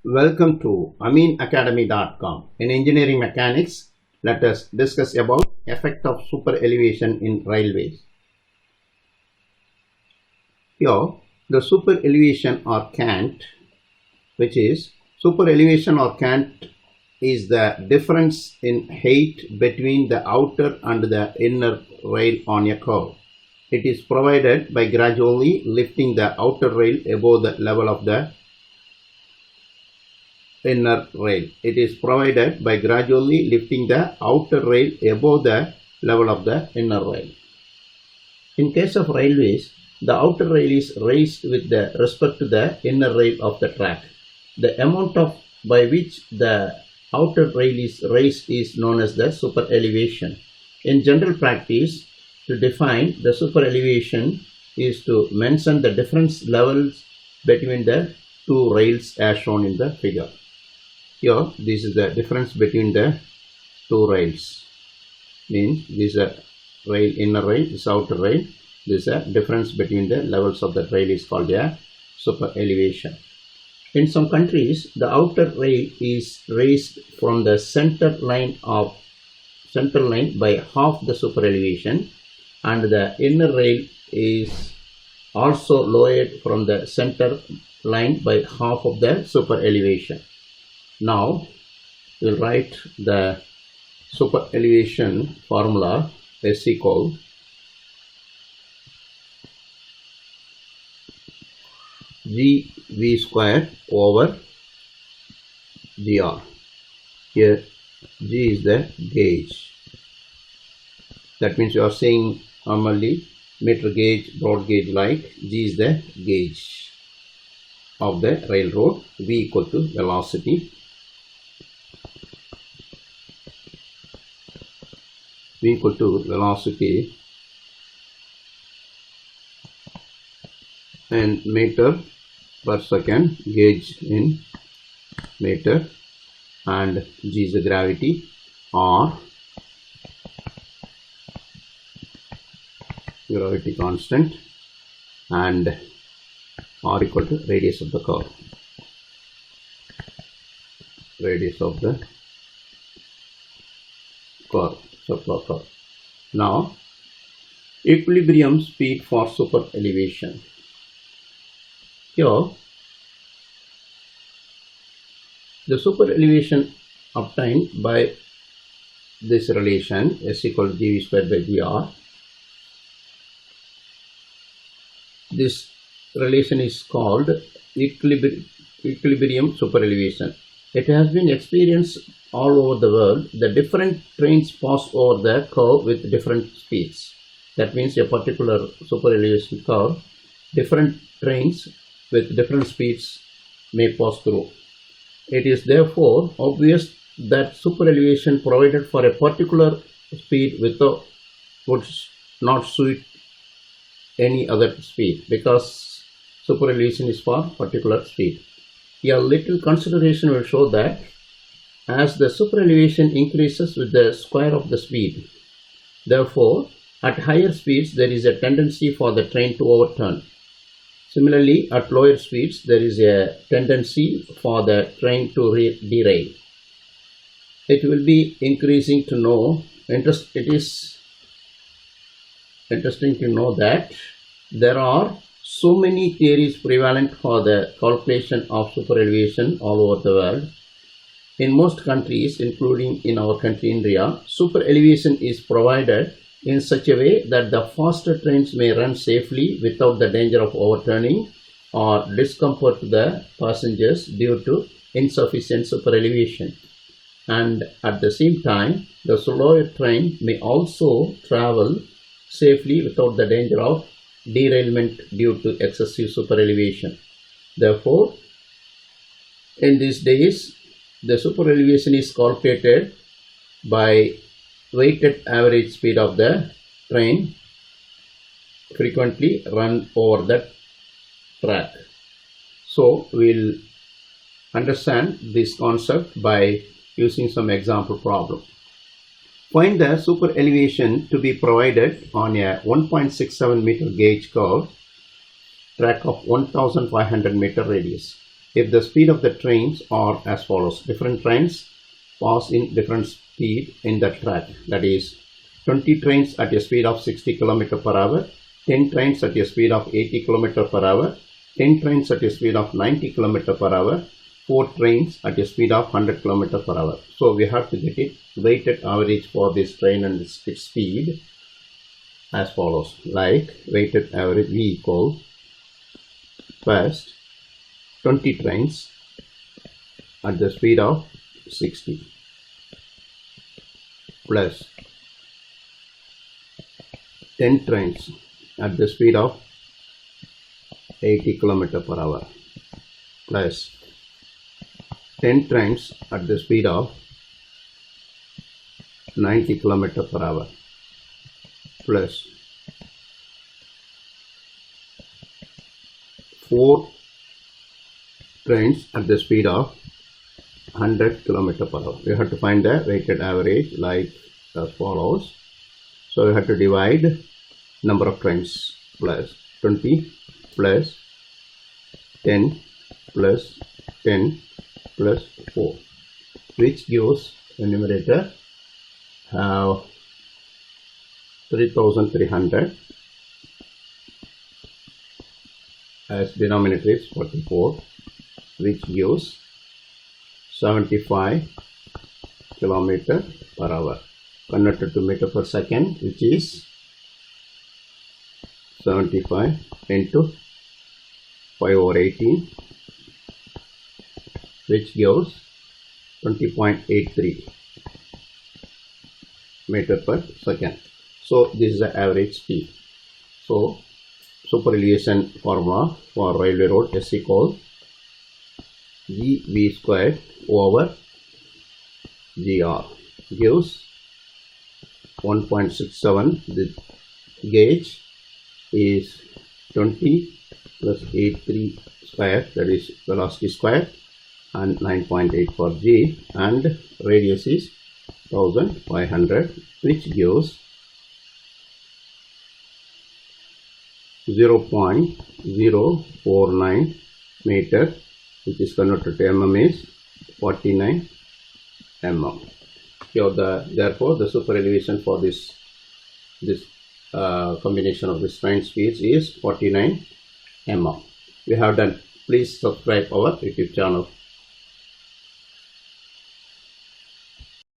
Welcome to aminacademy.com. In engineering mechanics, let us discuss about effect of super elevation in railways. Here, the super elevation or cant, which is super elevation or cant, is the difference in height between the outer and the inner rail on a curve. It is provided by gradually lifting the outer rail above the level of the inner rail. It is provided by gradually lifting the outer rail above the level of the inner rail. In case of railways, the outer rail is raised with respect to the inner rail of the track. The amount by which the outer rail is raised is known as the super elevation. In general practice, to define the super elevation is to mention the difference levels between the two rails as shown in the figure. Here, this is the difference between the two rails. Means this is a rail, inner rail, this outer rail. This is a difference between the levels of the rail is called a super elevation. In some countries, the outer rail is raised from the center line by half the super elevation, and the inner rail is also lowered from the center line by half of the super elevation. Now, we will write the super elevation formula is equal GV square over GR. Here G is the gauge. That means you are saying normally meter gauge, broad gauge like. G is the gauge of the railroad. V equal to velocity. V equal to velocity and meter per second, gauge in meter, and G is the gravity, R gravity constant, and R equal to radius of the curve. Radius of the curve, circular curve. Now, equilibrium speed for super elevation. Here, the super elevation obtained by this relation is equal to GV squared by GR. This relation is called equilibrium super elevation. It has been experienced all over the world. The different trains pass over the curve with different speeds. That means a particular super elevation curve, different trains with different speeds may pass through. It is therefore obvious that super elevation provided for a particular speed would not suit any other speed, because super elevation is for particular speed. A little consideration will show that as the super elevation increases with the square of the speed, therefore at higher speeds there is a tendency for the train to overturn. Similarly, at lower speeds there is a tendency for the train to derail. It will be increasing to know, it is interesting to know that there are so many theories prevalent for the calculation of super elevation all over the world. In most countries, including in our country India, super elevation is provided in such a way that the faster trains may run safely without the danger of overturning or discomfort to the passengers due to insufficient super elevation. And at the same time, the slower train may also travel safely without the danger of derailment due to excessive super elevation. Therefore, in these days, the super elevation is calculated by weighted average speed of the train frequently run over the track. So, we'll understand this concept by using some example problem. Find the super elevation to be provided on a 1.67 meter gauge curve track of 1500 meter radius. if the speed of the trains are as follows. Different trains pass in different speed in the track. That is 20 trains at a speed of 60 km per hour, 10 trains at a speed of 80 km per hour, 10 trains at a speed of 90 km per hour, 4 trains at a speed of 100 km per hour. So we have to get it weighted average for this train and its speed as follows. Like weighted average V equals first 20 trains at the speed of 60 plus 10 trains at the speed of 80 km per hour plus 10 trains at the speed of 90 km per hour plus 4 trains at the speed of 100 km per hour. We have to find the weighted average like as follows. So we have to divide number of trains plus 20 plus 10 plus 10 plus 4, which gives the numerator have 3300 as denominator is 44, which gives 75 km per hour converted to meter per second, which is 75 into 5/18, which gives 20.83 meter per second. So this is the average speed. So super elevation formula for railway road is equal GV squared over GR gives 1.67. The gauge is 20 plus 83 square, that is velocity square, and 9.8 for G, and radius is 1500, which gives 0.049 meter, which is converted to mm is 49 mm. Therefore, the super elevation for this combination of this train speeds is 49 mm. We have done. Please subscribe our YouTube channel.